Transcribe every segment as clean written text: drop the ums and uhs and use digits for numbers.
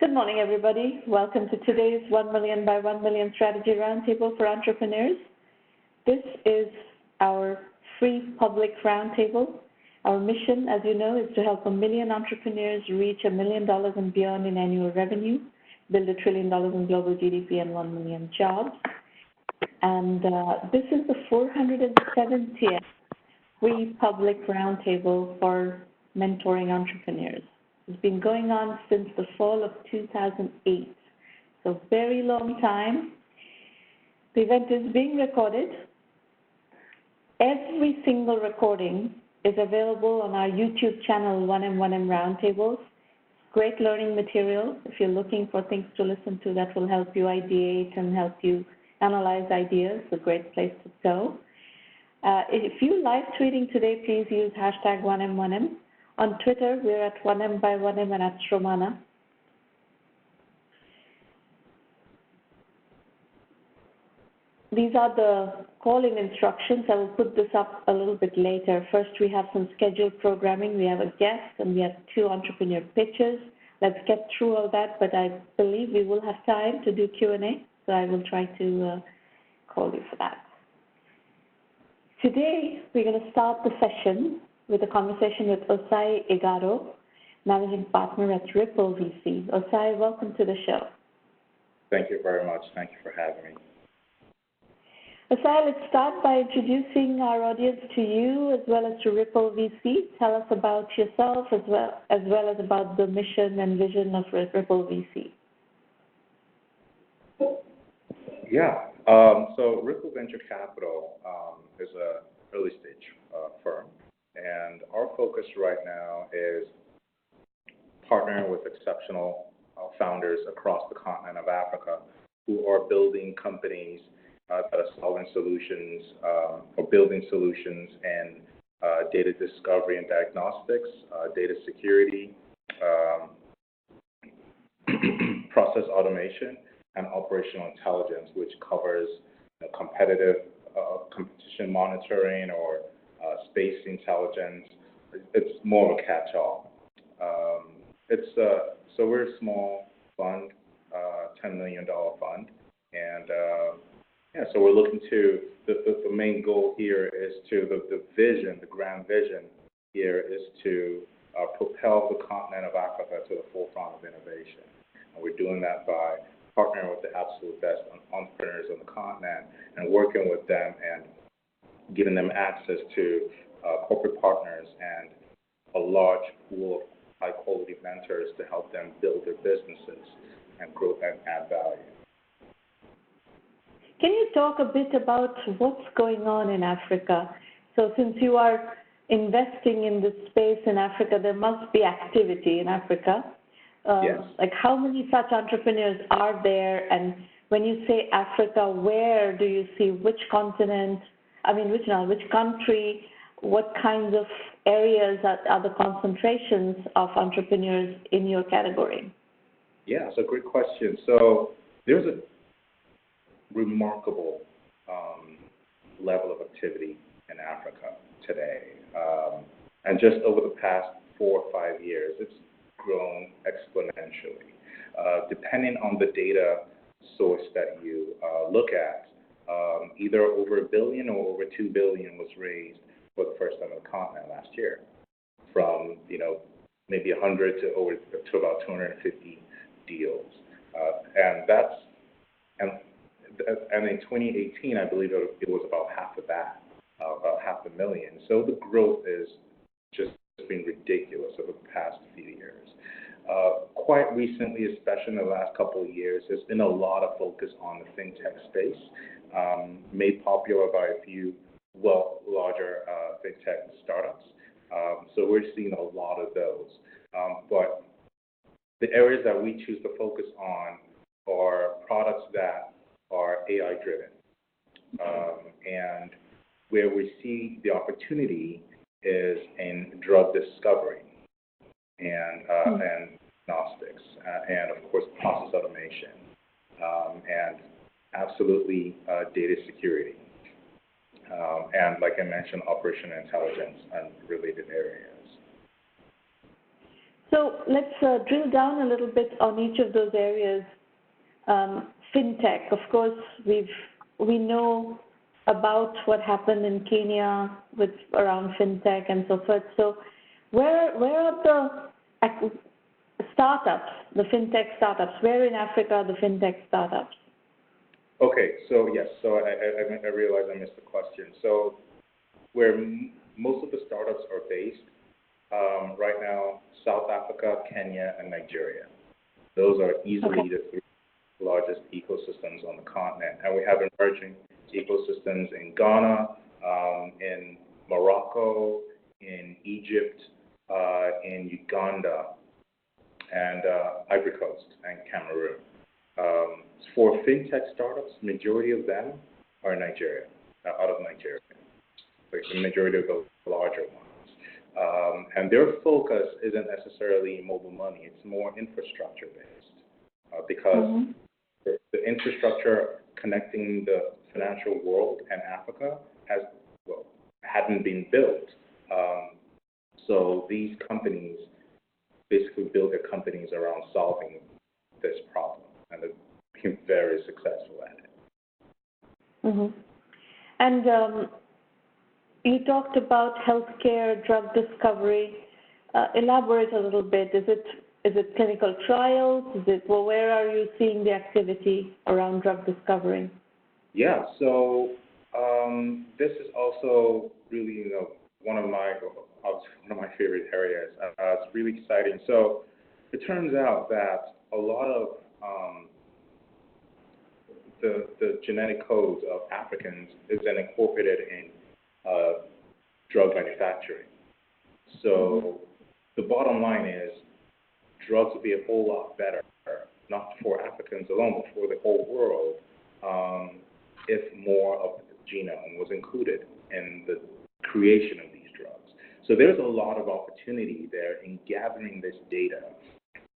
Good morning, everybody. Welcome to today's 1Mby1M Strategy Roundtable for Entrepreneurs. This is our free public roundtable. Our mission, as you know, is to help 1 million entrepreneurs reach $1 million and beyond in annual revenue, build $1 trillion in global GDP and 1 million jobs. And this is the 470th free public roundtable for mentoring entrepreneurs. It's been going on since the fall of 2008, so very long time. The event is being recorded. Every single recording is available on our YouTube channel, 1M1M Roundtables. Great learning material. If you're looking for things to listen to that will help you ideate and help you analyze ideas, a great place to go. If you're live tweeting today, please use hashtag 1M1M. On Twitter, we're at 1Mby1M and at Stromana. These are the call-in instructions. I will put this up a little bit later. First, we have some scheduled programming. We have a guest, and we have 2 entrepreneur pitches. Let's get through all that, but I believe we will have time to do Q&A, so I will try to call you for that. Today, we're going to start the session with a conversation with Osayi Igharo, Managing Partner at Ripple VC. Osayi, welcome to the show. Thank you very much. Thank you for having me. Osayi, let's start by introducing our audience to you as well as to Ripple VC. Tell us about yourself as well as about the mission and vision of Ripple VC. Yeah. So Ripple Venture Capital is an early stage firm. And our focus right now is partnering with exceptional founders across the continent of Africa who are building companies that are solving solutions or building solutions in data discovery and diagnostics, data security, process automation, and operational intelligence, which covers competition monitoring or space intelligence. It's more of a catch-all. So we're a small fund, $10 million fund, and so we're looking to the main goal here is to the vision, the grand vision here is to propel the continent of Africa to the forefront of innovation, and we're doing that by partnering with the absolute best entrepreneurs on the continent and working with them and giving them access to corporate partners and a large pool of high-quality mentors to help them build their businesses and grow and add value. Can you talk a bit about what's going on in Africa? So since you are investing in this space in Africa, there must be activity in Africa. Yes. Like how many such entrepreneurs are there? And when you say Africa, where do you see which continent? Which country, what kinds of areas are the concentrations of entrepreneurs in your category? Yeah, it's a great question. So there's a remarkable level of activity in Africa today. And just over the past 4 or 5 years, it's grown exponentially. Depending on the data source that you look at, either over $1 billion or over $2 billion was raised for the first time on the continent last year, from maybe 100 to about 250 deals, and in 2018 I believe it was about half of that, about 500,000. So the growth is just been ridiculous over the past few years. Quite recently, especially in the last couple of years, there's been a lot of focus on the Fintech space, made popular by a few larger Fintech startups. So we're seeing a lot of those. But the areas that we choose to focus on are products that are AI-driven. And where we see the opportunity is in drug discovery and diagnostics, and of course process automation, and absolutely data security, and like I mentioned, operational intelligence and related areas. So let's drill down a little bit on each of those areas. Fintech, of course, we know about what happened in Kenya with around Fintech and so forth. So where are the startups, the Fintech startups? Where in Africa are the Fintech startups? Okay, so yes, so I realize I missed the question. So where most of the startups are based right now, South Africa, Kenya, and Nigeria. Those are easily the three largest ecosystems on the continent. And we have emerging ecosystems in Ghana, in Morocco, in Egypt, in Uganda, and Ivory Coast and Cameroon. For fintech startups, majority of them are in Nigeria, out of Nigeria, like the majority of the larger ones. And their focus isn't necessarily mobile money, it's more infrastructure based, because the infrastructure connecting the financial world and Africa hadn't been built. So these companies basically build their companies around solving this problem, and they've been very successful at it. And you talked about healthcare, drug discovery. Elaborate a little bit. Is it clinical trials? Where are you seeing the activity around drug discovery? Yeah, so this is also really, one of my favorite areas. It's really exciting. So it turns out that a lot of the genetic codes of Africans is then incorporated in drug manufacturing. So the bottom line is drugs would be a whole lot better, not for Africans alone, but for the whole world, if more of the genome was included in the creation of these drugs. So there's a lot of opportunity there in gathering this data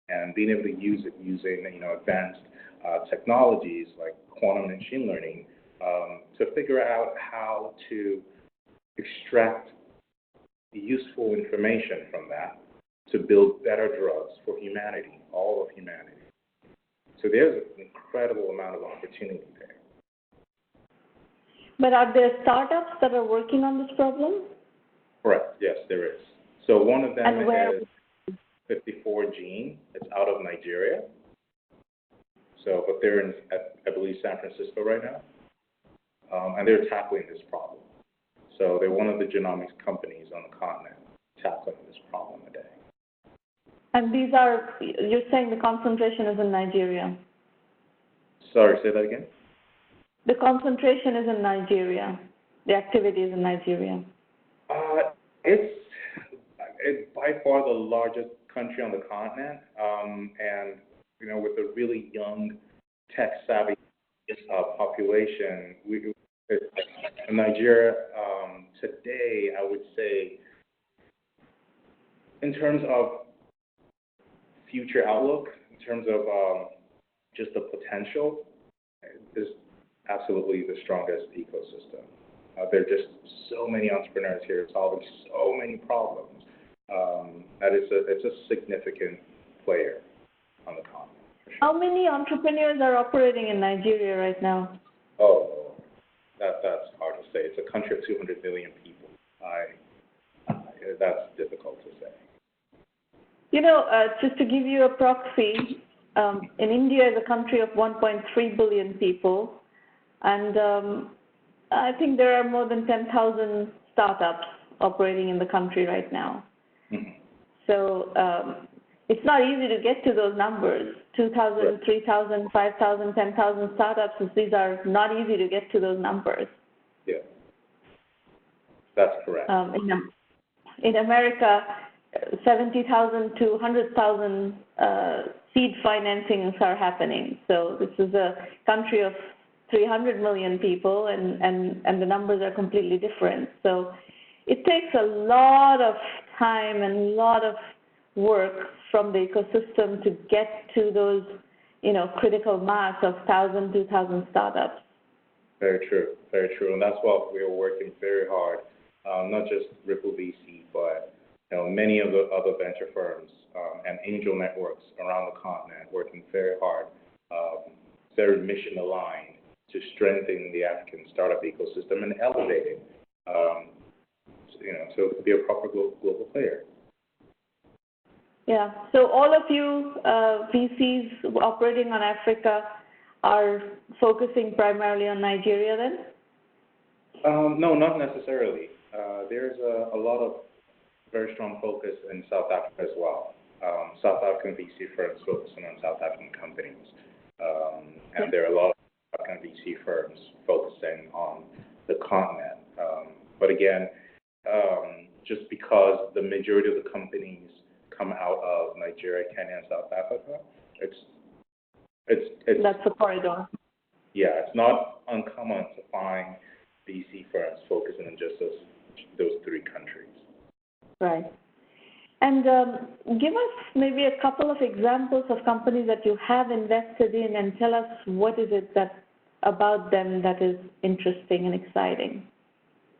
and being able to use it using advanced technologies like quantum and machine learning to figure out how to extract useful information from that to build better drugs for humanity, all of humanity. So there's an incredible amount of opportunity there. But are there startups that are working on this problem? Correct, yes, there is. So one of them is 54 Gene. It's out of Nigeria. So, but they're in, I believe, San Francisco right now. And they're tackling this problem. So they're one of the genomics companies on the continent tackling this problem today. And you're saying the concentration is in Nigeria? Sorry, say that again? The concentration is in Nigeria. The activity is in Nigeria. It's by far the largest country on the continent, and with a really young, tech-savvy population, in Nigeria today, I would say, in terms of future outlook, in terms of just the potential, is absolutely the strongest ecosystem. There are just so many entrepreneurs here solving so many problems that it's a significant player on the continent. Sure. How many entrepreneurs are operating in Nigeria right now? Oh, that's hard to say. It's a country of 200 million people. That's difficult to say. Just to give you a proxy, in India is a country of 1.3 billion people, and I think there are more than 10,000 startups operating in the country right now. So it's not easy to get to those numbers. 2,000, 3,000, 5,000, 10,000 startups, these are not easy to get to those numbers. Yeah, that's correct. In America, 70,000 to 100,000 seed financings are happening. So this is a country of 300 million people, and the numbers are completely different. So it takes a lot of time and a lot of work from the ecosystem to get to those, critical mass of 1,000, 2,000 startups. Very true, very true. And that's why we are working very hard, not just Ripple VC, but many of the other venture firms and angel networks around the continent working very hard, very mission aligned to strengthen the African startup ecosystem and elevate it, so to be a proper global player. Yeah. So all of you VCs operating on Africa are focusing primarily on Nigeria then? No, not necessarily. There's a lot of very strong focus in South Africa as well. South African VC firms focusing on South African companies. And there are a lot of African VC firms focusing on the continent. But again, just because the majority of the companies come out of Nigeria, Kenya, and South Africa, it's that's the corridor. Yeah, it's not uncommon to find VC firms focusing on just those three countries. Right. And give us maybe a couple of examples of companies that you have invested in, and tell us what is it that about them that is interesting and exciting.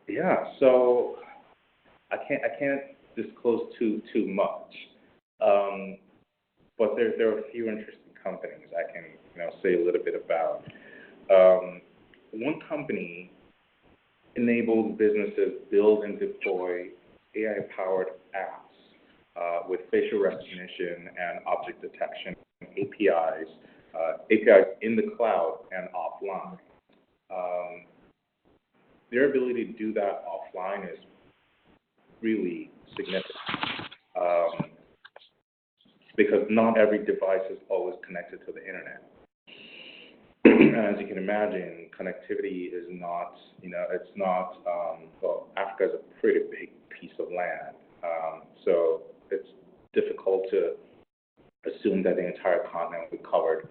Yeah, so I can't disclose too much, but there are a few interesting companies I can say a little bit about. One company enables businesses build and deploy AI-powered apps with facial recognition and object detection APIs in the cloud and offline. Their ability to do that offline is really significant because not every device is always connected to the internet. As you can imagine, connectivity is not, it's not, well, Africa is a pretty big piece of land. So it's difficult to assume that the entire continent will be covered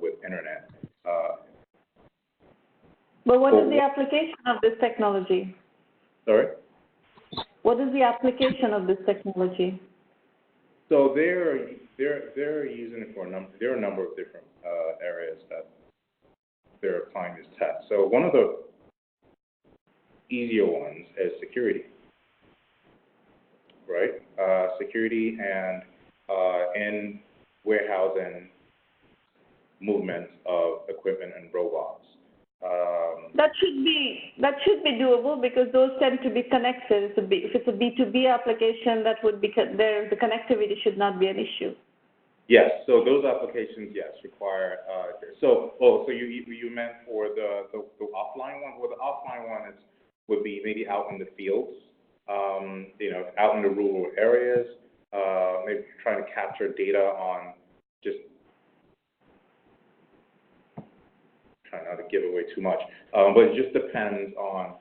with internet. But what is the application of this technology? Sorry? What is the application of this technology? So they're using it for there are a number of different areas that they're applying this test. So one of the easier ones is security, right? Security and in warehousing movement of equipment and robots. That should be doable because those tend to be connected. If it's a B2B application, that would be the connectivity should not be an issue. Yes, so those applications, yes, require. So you meant for the offline one? Well, the offline one would be maybe out in the fields, out in the rural areas, maybe trying to capture data on just. Trying not to give away too much, but it just depends on.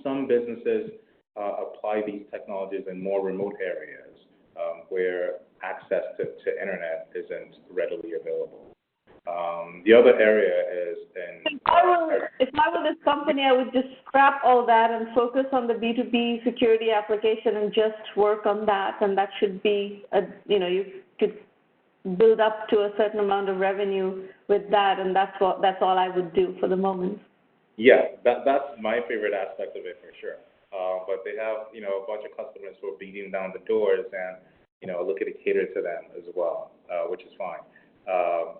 Some businesses apply these technologies in more remote areas where access to internet isn't readily available. The other area is in. If I were this company, I would just scrap all that and focus on the B2B security application and just work on that, and that should be you could build up to a certain amount of revenue with that, and that's all I would do for the moment. Yeah, that's my favorite aspect of it for sure. But they have a bunch of customers who are beating down the doors and looking to cater to them as well, which is fine.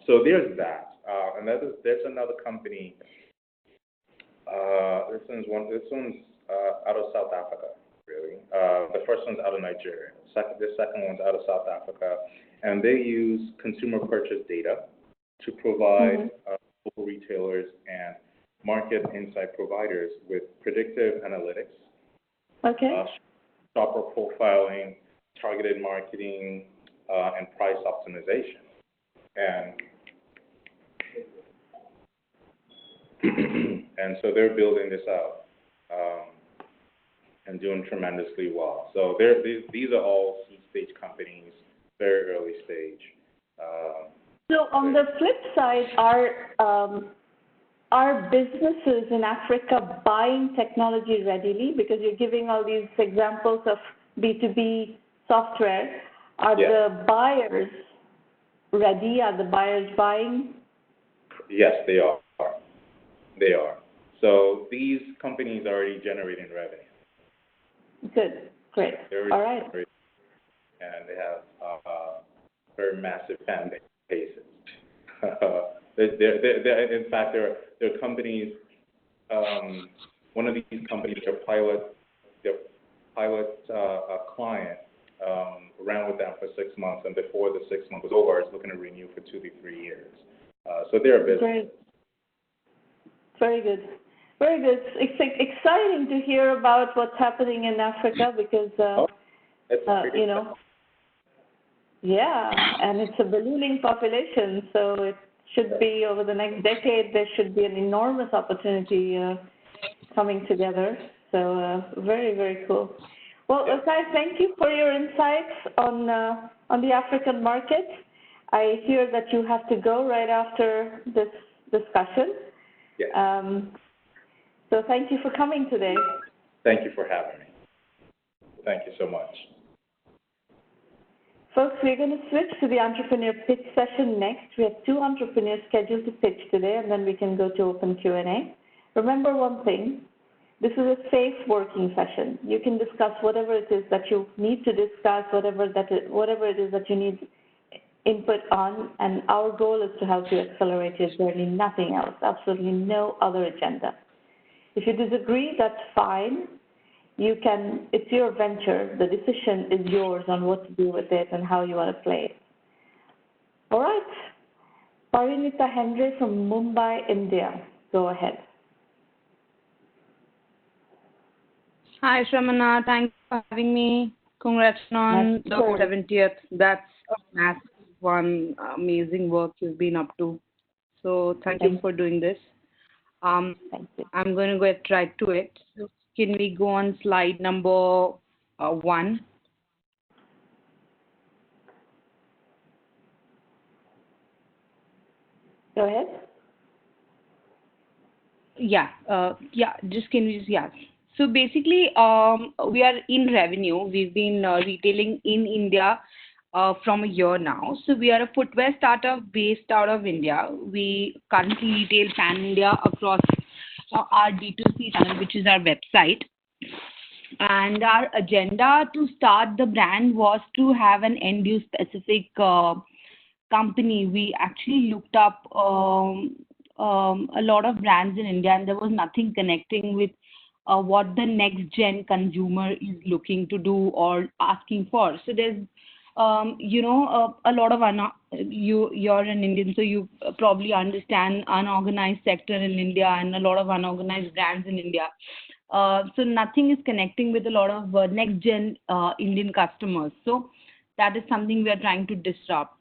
So there's that, and there's another company. This one's out of South Africa, really. The first one's out of Nigeria. The second one's out of South Africa. And they use consumer purchase data to provide local retailers and market insight providers with predictive analytics, shopper profiling, targeted marketing, and price optimization. And so they're building this out and doing tremendously well. So these are all seed stage companies. Very early stage. So on the flip side, are businesses in Africa buying technology readily? Because you're giving all these examples of B2B software. Are the buyers ready? Are the buyers buying? Yes, they are. They are. So these companies are already generating revenue. Good, great. All right. And they have very massive fan bases. In fact, there are companies. One of these companies, their pilot client ran with them for 6 months, and before the 6 months was over, is looking to renew for 2 to 3 years. So they're a business. Great. Very good. Very good. It's exciting to hear about what's happening in Africa because, you know, yeah, and it's a ballooning population, so it should be over the next decade, there should be an enormous opportunity coming together. So very, very cool. Well, Osayi, thank you for your insights on the African market. I hear that you have to go right after this discussion. Yes. So thank you for coming today. Thank you for having me. Thank you so much. Folks, we're going to switch to the entrepreneur pitch session next. We have 2 entrepreneurs scheduled to pitch today, and then we can go to open Q&A. Remember one thing, this is a safe working session. You can discuss whatever it is that you need to discuss, whatever it is that you need input on, and our goal is to help you accelerate your journey, nothing else, absolutely no other agenda. If you disagree, that's fine. You can, it's your venture. The decision is yours on what to do with it and how you want to play it. All right. Parinita Hendre from Mumbai, India. Go ahead. Hi, Shramana. Thanks for having me. Congrats on the 70th. That's a massive one. Amazing work you've been up to. So thank you for doing this. I'm going to get right to it. So can we go on slide number 1? Go ahead. So basically, we are in revenue. We've been retailing in India from a year now. So we are a footwear startup based out of India. We currently retail pan-India across our D2C channel, which is our website. And our agenda to start the brand was to have an end-use specific company. We actually looked up a lot of brands in India, and there was nothing connecting with what the next-gen consumer is looking to do or asking for. So there's a lot of you're an Indian, so you probably understand unorganized sector in India and a lot of unorganized brands in India. So nothing is connecting with a lot of next-gen Indian customers. So that is something we are trying to disrupt.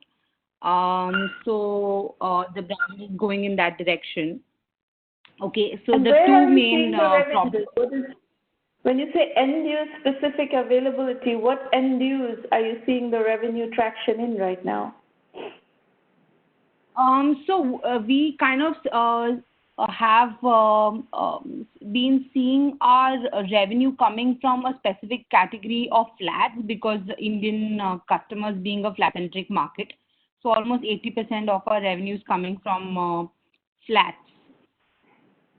So the brand is going in that direction. Okay, so the two main problems. When you say end-use specific availability, what end-use are you seeing the revenue traction in right now? We kind of have been seeing our revenue coming from a specific category of flats because the Indian customers being a flat-centric market. So almost 80% of our revenue is coming from flats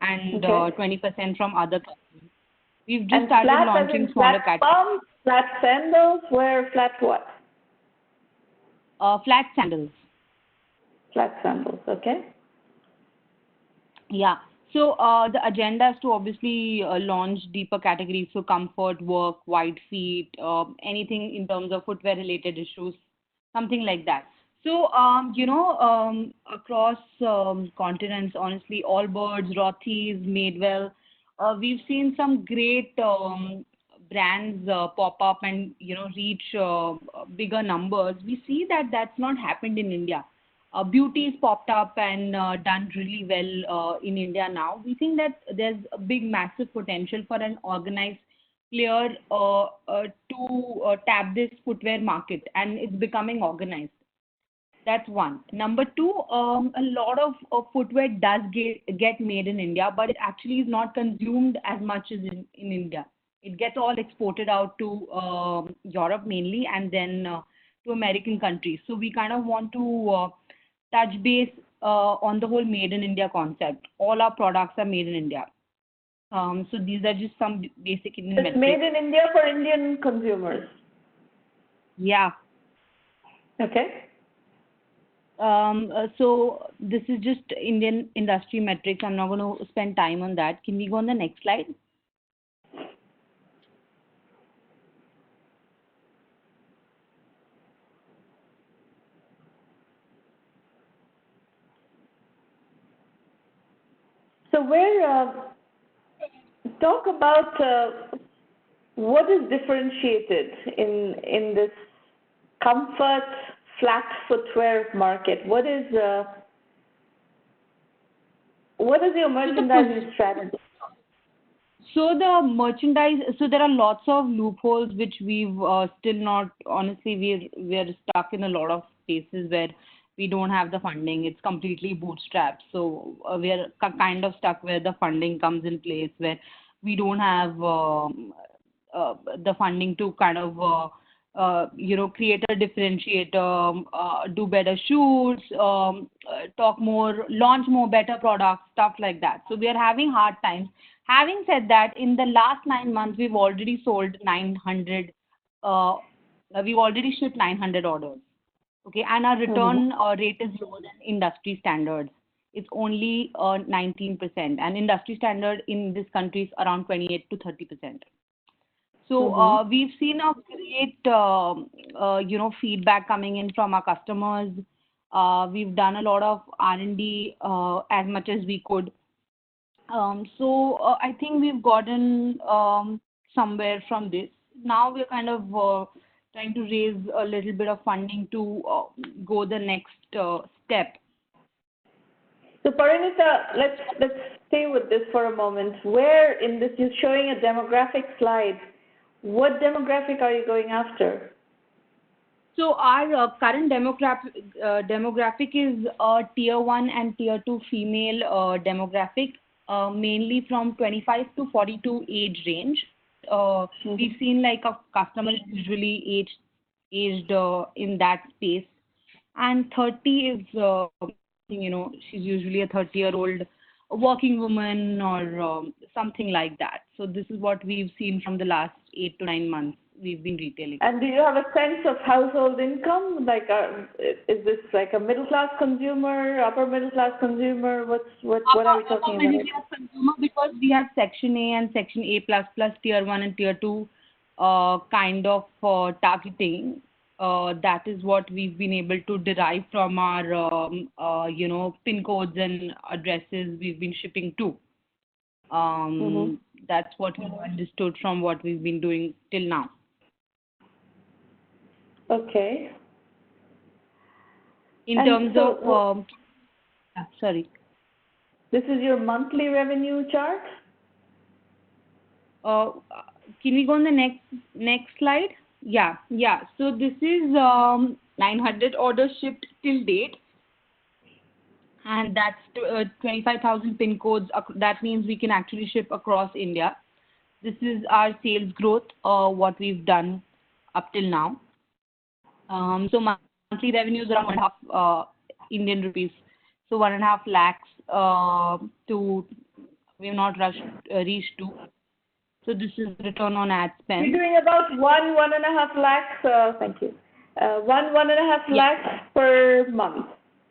and 20% from other categories. We've just started launching smaller categories. Flat sandals, flat what? Flat sandals. Flat sandals, okay. Yeah. So the agenda is to obviously launch deeper categories, so comfort, work, wide feet, anything in terms of footwear related issues, something like that. So, across continents, honestly, Allbirds, Rothy's, Madewell, we've seen some great brands pop up and, reach bigger numbers. We see that that's not happened in India. Beauty's popped up and done really well in India now. We think that there's a big, massive potential for an organized player to tap this footwear market, and it's becoming organized. That's one. Number two, a lot of footwear does get made in India, but it actually is not consumed as much as in India. It gets all exported out to Europe mainly, and then to American countries. So we kind of want to touch base on the whole made in India concept. All our products are made in India. So these are just some basic Indian It's metrics. made in India for Indian consumers. Yeah. Okay. So this is just Indian industry metrics. I'm not going to spend time on that. Can we go on the next slide? So talk about what is differentiated in this comfort flat footwear market. What is your merchandising strategy? So the merchandise, so there are lots of loopholes which we've still not, honestly, we're stuck in a lot of cases where we don't have the funding. It's completely bootstrapped. So we're kind of stuck where the funding comes in place, where we don't have the funding to kind of create a differentiator, do better shoots, launch more better products, stuff like that. So we are having hard times. Having said that, in the last 9 months, we've already sold 900, we've already shipped 900 orders. Okay, and our return rate is lower than industry standards. It's only 19%, and industry standard in this country is around 28 to 30%. So we've seen a great, feedback coming in from our customers. We've done a lot of R&D as much as we could. So I think we've gotten somewhere from this. Now we're kind of trying to raise a little bit of funding to go the next step. So Parinita, let's stay with this for a moment. Where in this, you're showing a demographic slide. What demographic are you going after? So our current demographic is tier 1 and tier 2 female demographic, mainly from 25 to 42 age range. We've seen like a customer is usually aged in that space, and 30 is she's usually a 30-year-old working woman or something like that. So this is what we've seen from the last 8 to 9 months we've been retailing. And do you have a sense of household income? Like, is this like a middle-class consumer, upper middle-class consumer? What are we talking about? Upper middle-class consumer, because we have Section A and Section A++, Tier 1 and Tier 2 kind of targeting. That is what we've been able to derive from our, PIN codes and addresses we've been shipping to. That's what we've understood from what we've been doing till now. Okay. In terms of, sorry. This is your monthly revenue chart? Can we go on the next slide? Yeah. So this is 900 orders shipped till date, and that's 25,000 PIN codes. That means we can actually ship across India. This is our sales growth, what we've done up till now. So monthly revenue is around 1.5 Indian rupees. So 1.5 lakhs to we've not reached to. So this is return on ad spend. You're doing about 1.5 lakhs. Thank you. 1.5 lakhs per month,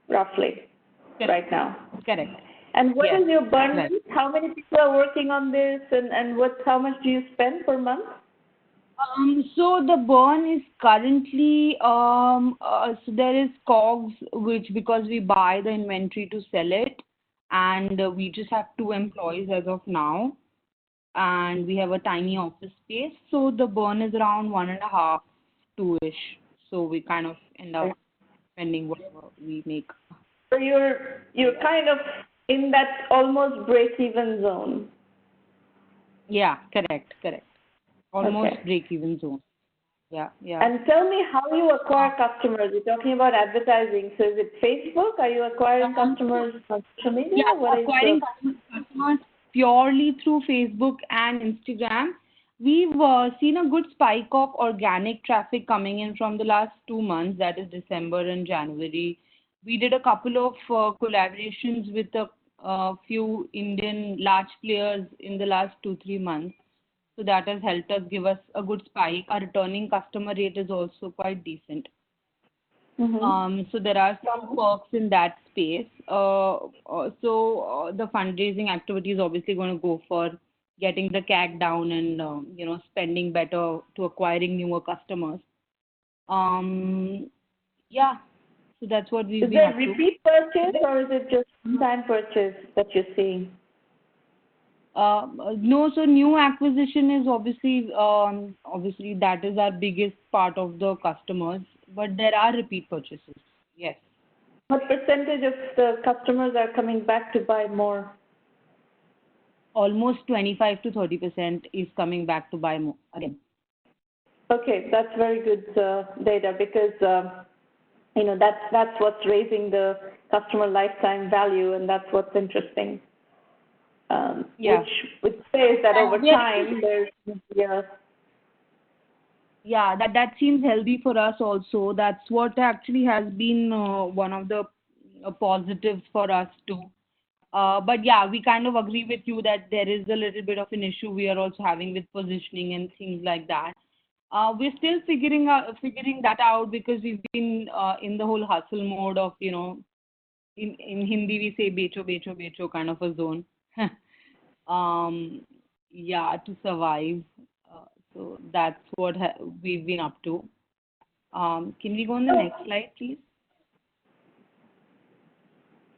roughly. Correct. Right now. Correct. And what is your burn rate? Right. How many people are working on this, and how much do you spend per month? So the burn is currently so there is COGS, which because we buy the inventory to sell it, and we just have 2 employees as of now, and we have a tiny office space. So the burn is around 1.5, 2-ish. So we kind of end up spending whatever we make. So you're kind of in that almost break-even zone. Yeah, correct. Almost break-even zone. Yeah. And tell me how you acquire customers. You're talking about advertising. So is it Facebook? Are you acquiring customers on social media? Yeah, acquiring customers purely through Facebook and Instagram. We've seen a good spike of organic traffic coming in from the last 2 months, that is December and January. We did a couple of collaborations with a a few Indian large players in the last 2-3 months. So that has helped us give us a good spike. Our returning customer rate is also quite decent. So there are some perks in that space. So the fundraising activity is obviously going to go for getting the CAC down and spending better to acquiring newer customers. Yeah, so that's what we've Is been there up to. repeat purchase or is it just one-time purchase that you're seeing? No, so new acquisition is obviously that is our biggest part of the customers, but there are repeat purchases. Yes. What percentage of the customers are coming back to buy more? Almost 25 to 30% is coming back to buy more again. Okay, that's very good data because that's what's raising the customer lifetime value, and that's what's interesting. Which says that over time there's that seems healthy for us also. That's what actually has been one of the positives for us too. But yeah, we kind of agree with you that there is a little bit of an issue we are also having with positioning and things like that. We're still figuring that out because we've been in the whole hustle mode of, in Hindi we say becho kind of a zone. To survive. So that's what we've been up to. Can we go on the next slide, please?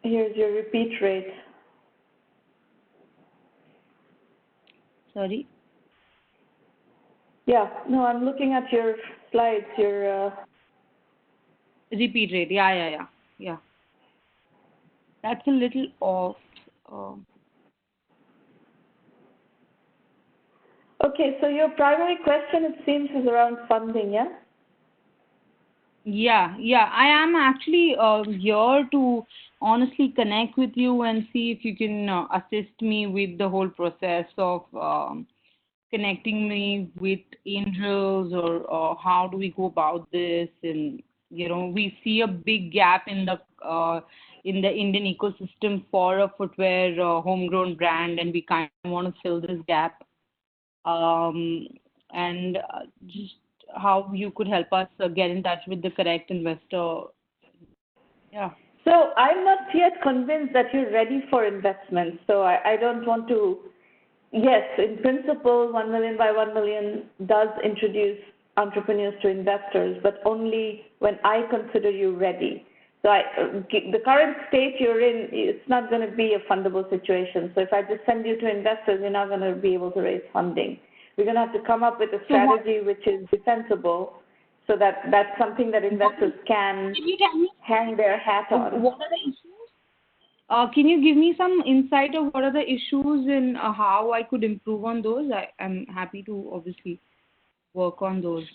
Here's your repeat rate. Sorry? Yeah, no, I'm looking at your slides, your... Repeat rate, yeah. That's a little off. Okay, so your primary question, it seems, is around funding, yeah? Yeah. I am actually here to honestly connect with you and see if you can assist me with the whole process of connecting me with angels or how do we go about this. And we see a big gap in the Indian ecosystem for a footwear homegrown brand, and we kind of want to fill this gap. And just how you could help us get in touch with the correct investor. Yeah. So I'm not yet convinced that you're ready for investment. So I don't want to. Yes, in principle, 1 million by 1 million does introduce entrepreneurs to investors, but only when I consider you ready. So the current state you're in, it's not going to be a fundable situation. So if I just send you to investors, you're not going to be able to raise funding. We're going to have to come up with a strategy which is defensible, so that's something that investors can hang their hat on. What are the issues? Can you give me some insight of what are the issues and how I could improve on those? I'm happy to obviously work on those.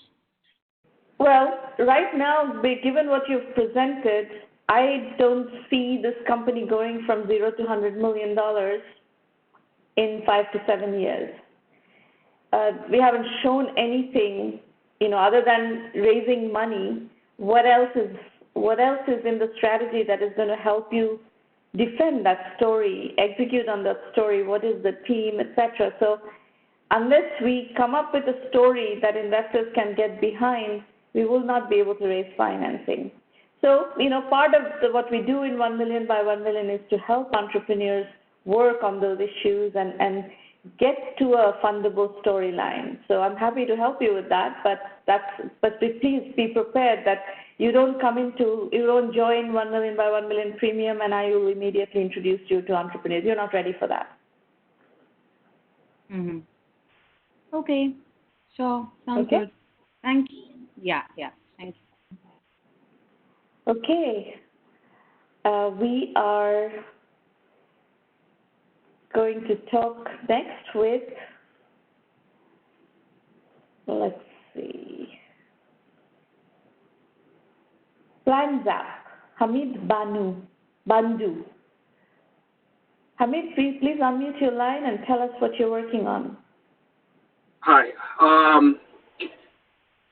Well, right now, given what you've presented, I don't see this company going from $0 to $100 million in 5 to 7 years. We haven't shown anything, other than raising money. What else is in the strategy that is going to help you defend that story, execute on that story? What is the team, etc.? So unless we come up with a story that investors can get behind, we will not be able to raise financing. So, part of what we do in 1 million by 1 million is to help entrepreneurs work on those issues and get to a fundable storyline. So I'm happy to help you with that, but please be prepared that you don't join 1 million by 1 million premium and I will immediately introduce you to entrepreneurs. You're not ready for that. Mm-hmm. Okay. Sure. Sounds good. Thank you. Yeah. Thank you. Okay. We are going to talk next with, let's see, planzApp, Hamid Bundu. Hamid, please unmute your line and tell us what you're working on. Hi.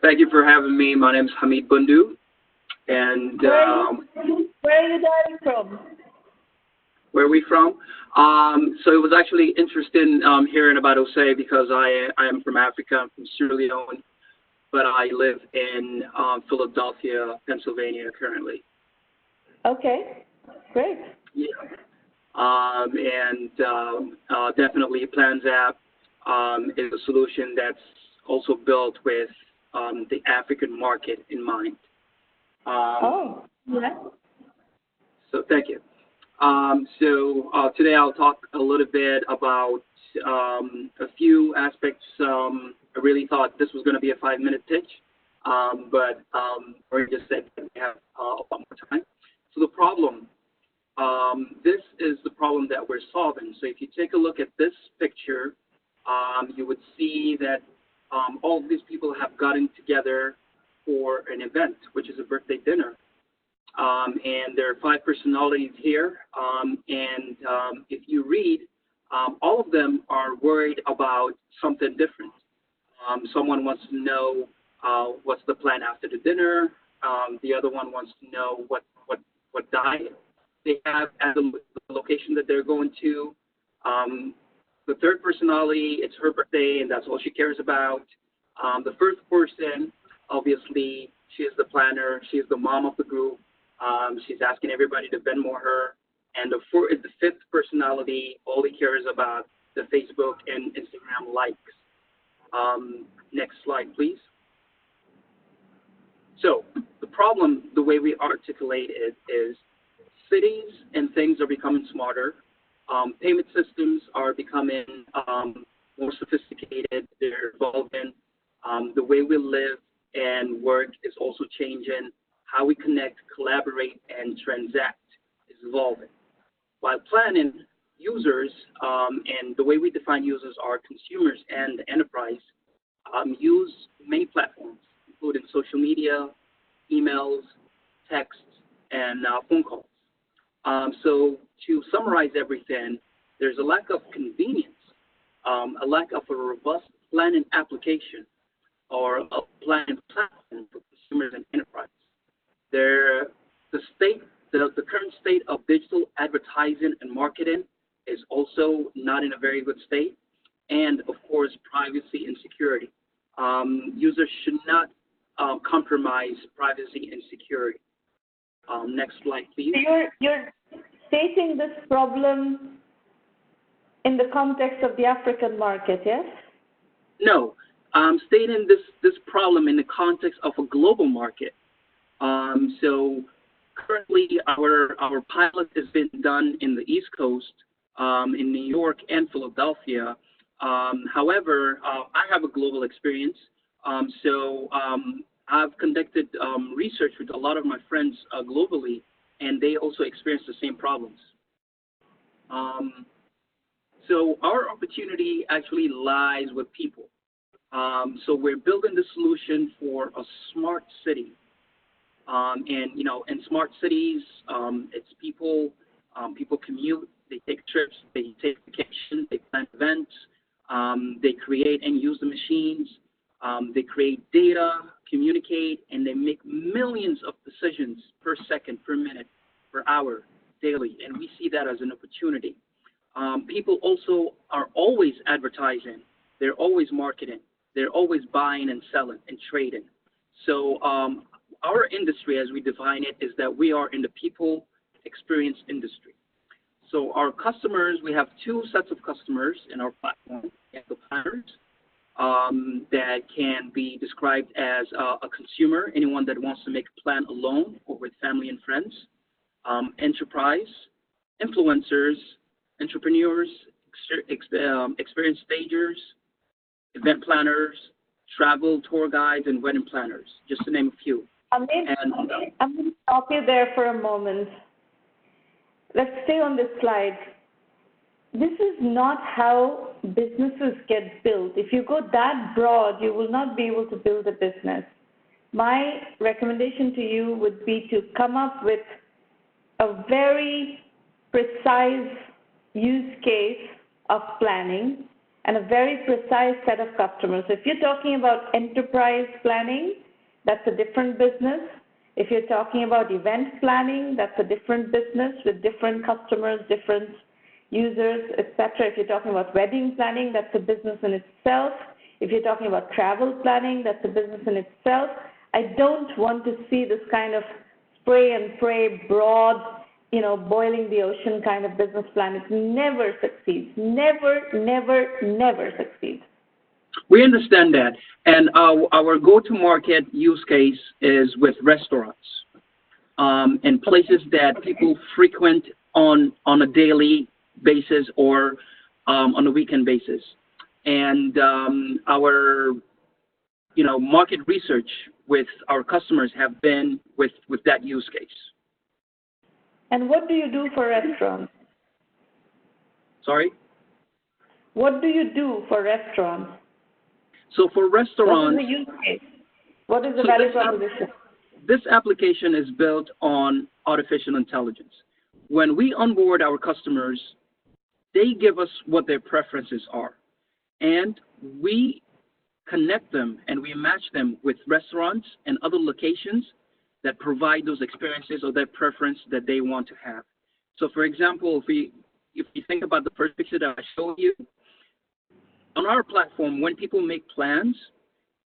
Thank you for having me. My name is Hamid Bundu. And where are you dialing from? where are we from? So it was actually interesting hearing about Osayi because I am from Africa, I'm from Sierra Leone, but I live in Philadelphia, Pennsylvania currently. Okay, great. Yeah. Definitely planzApp is a solution that's also built with the African market in mind. Yeah. So thank you. Today I'll talk a little bit about a few aspects. I really thought this was going to be a 5-minute pitch, but we just said we have a lot more time. So the problem, this is the problem that we're solving. So if you take a look at this picture, you would see that all of these people have gotten together for an event, which is a birthday dinner. And there are 5 personalities here. If you read, all of them are worried about something different. Someone wants to know what's the plan after the dinner. The other one wants to know what diet they have at the location that they're going to. The third personality, it's her birthday, and that's all she cares about. The first person, obviously, she is the planner. She is the mom of the group. She's asking everybody to Venmo her. And the fifth personality, all he cares about the Facebook and Instagram likes. Next slide, please. So the problem, the way we articulate it is cities and things are becoming smarter. Payment systems are becoming more sophisticated. They're evolving. The way we live and work is also changing. How we connect, collaborate, and transact is evolving. While planning, users, and the way we define users are consumers and enterprise, use many platforms, including social media, emails, texts, and phone calls. So to summarize everything, there's a lack of convenience, a lack of a robust planning application or a planning platform for consumers and enterprise. The current state of digital advertising and marketing is also not in a very good state, and of course, privacy and security. Users should not compromise privacy and security. Next slide, please. So you're stating this problem in the context of the African market, yes? No, I'm stating this problem in the context of a global market. So currently, our pilot has been done in the East Coast, in New York and Philadelphia. However, I have a global experience. I've conducted research with a lot of my friends globally, and they also experience the same problems. So our opportunity actually lies with people. So we're building the solution for a smart city. In smart cities, it's people commute, they take trips, they take vacations, they plan events, they create and use the machines, they create data, communicate, and they make millions of decisions per second, per minute, per hour, daily, and we see that as an opportunity. People also are always advertising, they're always marketing, they're always buying and selling and trading. So our industry, as we define it, is that we are in the people experience industry. So our customers, we have 2 sets of customers in our platform. We have the planners that can be described as a consumer, anyone that wants to make a plan alone or with family and friends, enterprise, influencers, entrepreneurs, experienced stagers, event planners, travel tour guides, and wedding planners, just to name a few. I'm going to stop you there for a moment. Let's stay on this slide. This is not how businesses get built. If you go that broad, you will not be able to build a business. My recommendation to you would be to come up with a very precise use case of planning and a very precise set of customers. If you're talking about enterprise planning, that's a different business. If you're talking about event planning, that's a different business with different customers, different users, etc. If you're talking about wedding planning, that's a business in itself. If you're talking about travel planning, that's a business in itself. I don't want to see this kind of spray and pray, broad, boiling the ocean kind of business plan. It never succeeds. Never, never, never succeeds. We understand that. And our go-to-market use case is with restaurants and places that people frequent on a daily basis or on a weekend basis. And our market research with our customers have been with that use case. And what do you do for restaurants? Sorry? What do you do for restaurants? So for restaurants, what is the use case? What is the value proposition? This application is built on artificial intelligence. When we onboard our customers, they give us what their preferences are. And we connect them and we match them with restaurants and other locations that provide those experiences or that preference that they want to have. So for example, if we think about the first picture that I showed you, on our platform, when people make plans,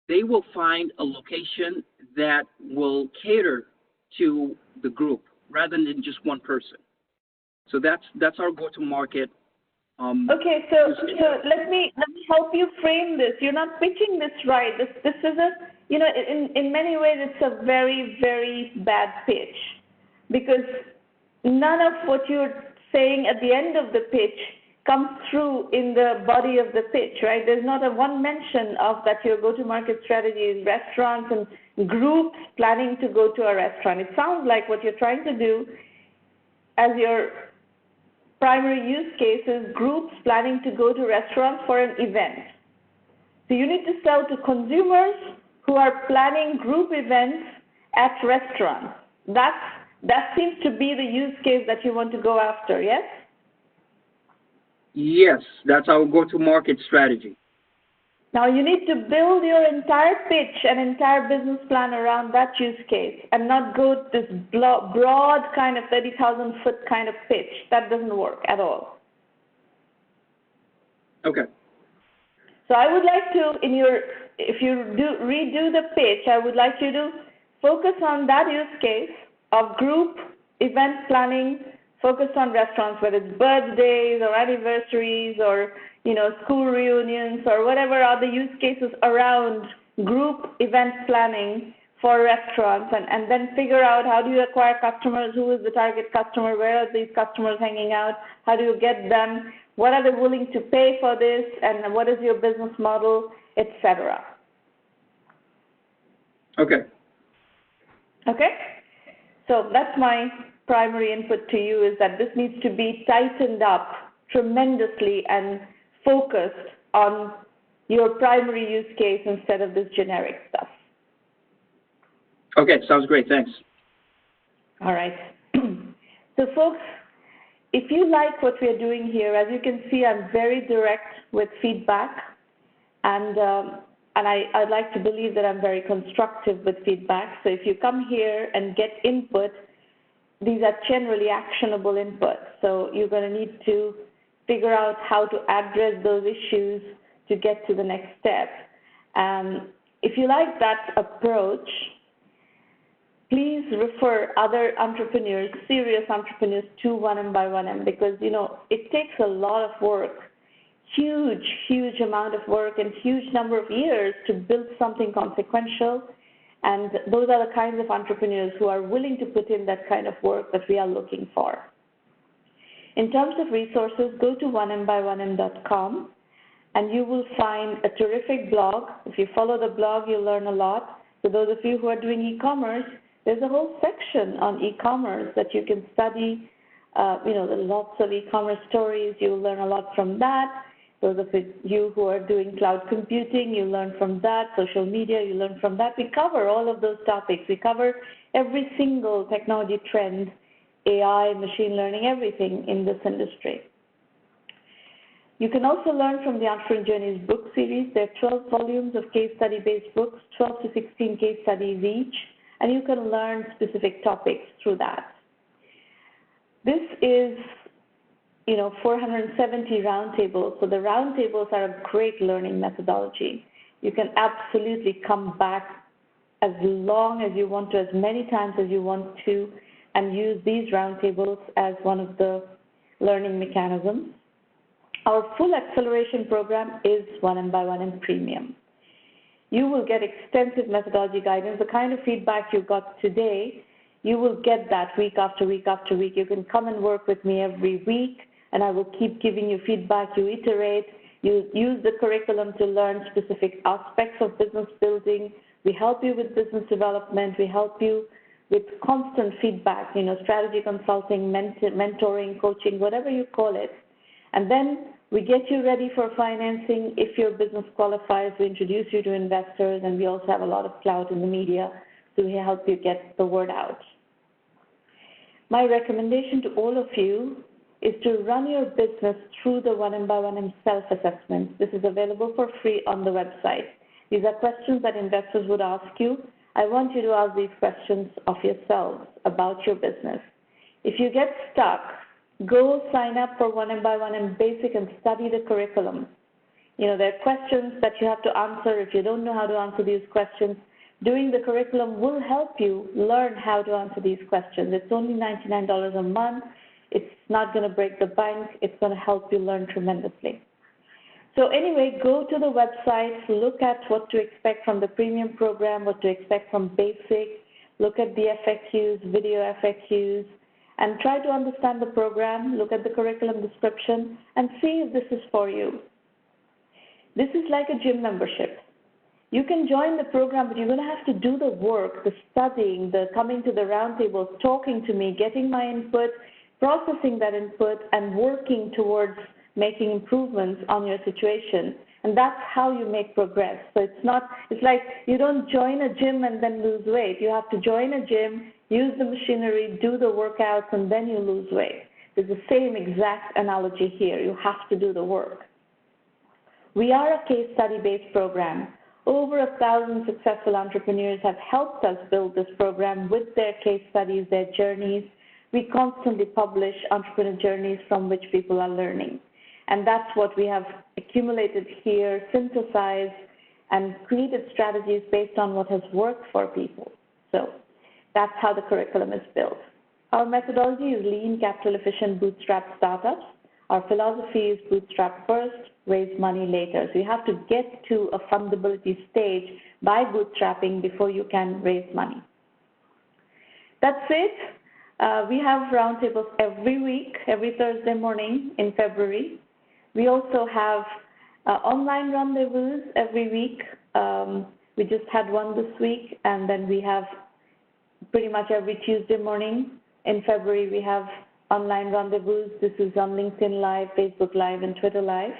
they will find a location that will cater to the group rather than just one person. So that's our go-to-market. Okay, so let me help you frame this. You're not pitching this right. This is in many ways it's a very, very bad pitch, because none of what you're saying at the end of the pitch comes through in the body of the pitch, right? There's not a one mention of that your go-to-market strategy is restaurants and groups planning to go to a restaurant. It sounds like what you're trying to do as your primary use case is groups planning to go to restaurants for an event. So you need to sell to consumers who are planning group events at restaurants. That seems to be the use case that you want to go after, yes? Yes, that's our go-to-market strategy. Now you need to build your entire pitch and entire business plan around that use case and not go this broad kind of 30,000-foot kind of pitch. That doesn't work at all. Okay. So I would like to, if you redo the pitch, I would like you to focus on that use case of group event planning focused on restaurants, whether it's birthdays or anniversaries or school reunions or whatever other use cases around group event planning for restaurants, and then figure out how do you acquire customers, who is the target customer, where are these customers hanging out, how do you get them, what are they willing to pay for this, and what is your business model, etc. Okay. Okay? So that's my primary input to you, is that this needs to be tightened up tremendously and focused on your primary use case instead of this generic stuff. Okay, sounds great. Thanks. All right. So folks, if you like what we're doing here, as you can see, I'm very direct with feedback, and I'd like to believe that I'm very constructive with feedback. So if you come here and get input, these are generally actionable inputs. So you're going to need to figure out how to address those issues to get to the next step. If you like that approach, please refer other entrepreneurs, serious entrepreneurs, to 1Mby1M, because it takes a lot of work, huge amount of work and huge number of years to build something consequential. And those are the kinds of entrepreneurs who are willing to put in that kind of work that we are looking for. In terms of resources, go to 1Mby1M.com and you will find a terrific blog. If you follow the blog, you'll learn a lot. For those of you who are doing e-commerce, there's a whole section on e-commerce that you can study. There's lots of e-commerce stories. You'll learn a lot from that. Those of you who are doing cloud computing, you learn from that. Social media, you learn from that. We cover all of those topics. We cover every single technology trend, AI, machine learning, everything in this industry. You can also learn from the Entrepreneur Journeys book series. There are 12 volumes of case study-based books, 12 to 16 case studies each. and you can learn specific topics through that. This is 470 roundtables. So the roundtables are a great learning methodology. You can absolutely come back as long as you want to, as many times as you want to, and use these roundtables as one of the learning mechanisms. Our full acceleration program is 1M1M Premium. You will get extensive methodology guidance. The kind of feedback you got today, you will get that week after week after week. You can come and work with me every week, and I will keep giving you feedback. You iterate. You use the curriculum to learn specific aspects of business building. We help you with business development. We help you with constant feedback, strategy consulting, mentoring, coaching, whatever you call it. And then we get you ready for financing. If your business qualifies, we introduce you to investors, and we also have a lot of clout in the media, so we help you get the word out. My recommendation to all of you is to run your business through the 1M1M self-assessment. This is available for free on the website. These are questions that investors would ask you. I want you to ask these questions of yourselves about your business. If you get stuck, go sign up for 1M1M Basic and study the curriculum. There are questions that you have to answer. If you don't know how to answer these questions, doing the curriculum will help you learn how to answer these questions. It's only $99 a month. It's not going to break the bank. It's going to help you learn tremendously. So anyway, go to the website, look at what to expect from the premium program, what to expect from basic, look at the FAQs, video FAQs, and try to understand the program, look at the curriculum description, and see if this is for you. This is like a gym membership. You can join the program, but you're going to have to do the work, the studying, the coming to the roundtables, talking to me, getting my input, processing that input, and working towards making improvements on your situation. And that's how you make progress. So it's like you don't join a gym and then lose weight. You have to join a gym, use the machinery, do the workouts, and then you lose weight. It's the same exact analogy here. You have to do the work. We are a case study-based program. Over 1,000 successful entrepreneurs have helped us build this program with their case studies, their journeys. We constantly publish entrepreneur journeys from which people are learning. And that's what we have accumulated here, synthesized, and created strategies based on what has worked for people. So that's how the curriculum is built. Our methodology is lean, capital-efficient, bootstrap startups. Our philosophy is bootstrap first, raise money later. So you have to get to a fundability stage by bootstrapping before you can raise money. That's it. We have roundtables every week, every Thursday morning in February. We also have online rendezvous every week. We just had one this week, and then we have pretty much every Tuesday morning. In February, we have online rendezvous. This is on LinkedIn Live, Facebook Live, and Twitter Live.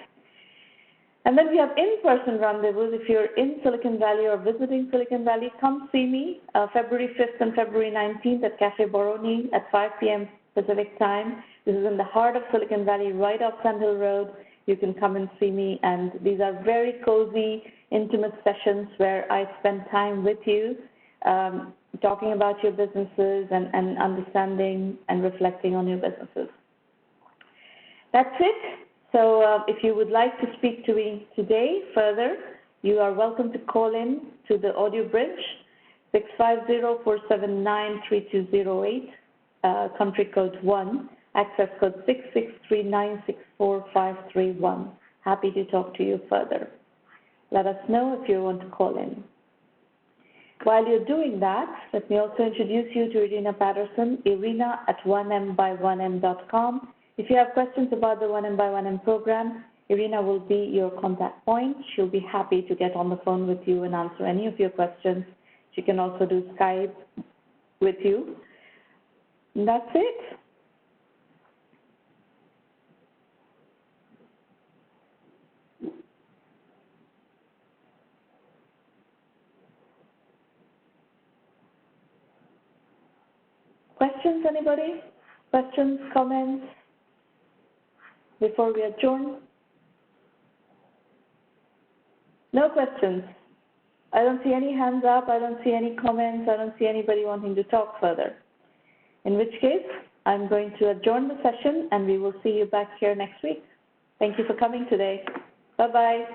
And then we have in-person rendezvous. If you're in Silicon Valley or visiting Silicon Valley, come see me February 5th and February 19th at Cafe Boroni at 5 p.m. Pacific time. This is in the heart of Silicon Valley, right off Sand Hill Road. You can come and see me, and these are very cozy, intimate sessions where I spend time with you, talking about your businesses and understanding and reflecting on your businesses. That's it. So if you would like to speak to me today further, you are welcome to call in to the audio bridge, 650-479-3208, country code 1, access code 663964531. Happy to talk to you further. Let us know if you want to call in. While you're doing that, let me also introduce you to Irina Patterson, irina@1mby1m.com. If you have questions about the 1M1M program, Irina will be your contact point. She'll be happy to get on the phone with you and answer any of your questions. She can also do Skype with you. And that's it. Questions, anybody? Questions, comments before we adjourn? No questions. I don't see any hands up. I don't see any comments. I don't see anybody wanting to talk further. In which case, I'm going to adjourn the session, and we will see you back here next week. Thank you for coming today. Bye-bye.